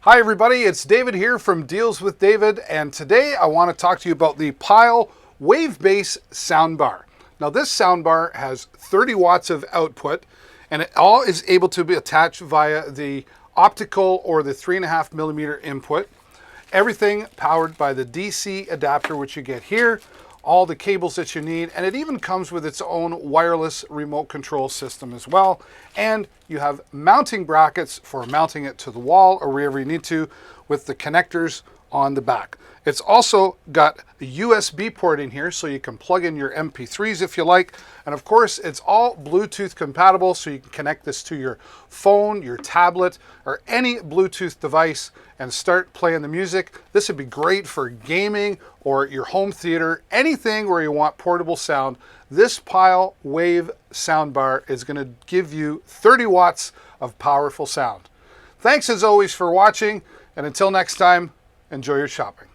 Hi everybody, it's David here from Deals with David, and today I want to talk to you about the Pyle Wave Bass soundbar. Now this soundbar has 30 watts of output, and it all is able to be attached via the optical or the 3.5 millimeter input. Everything powered by the DC adapter, which you get here, all the cables that you need, and it even comes with its own wireless remote control system as well. And you have mounting brackets for mounting it to the wall or wherever you need to, with the connectors on the back. It's also got a USB port in here, so you can plug in your MP3s if you like. And of course, it's all Bluetooth compatible, so you can connect this to your phone, your tablet, or any Bluetooth device and start playing the music. This would be great for gaming or your home theater, anything where you want portable sound. This Pyle Wave soundbar is going to give you 30 watts of powerful sound. Thanks as always for watching, and until next time, enjoy your shopping.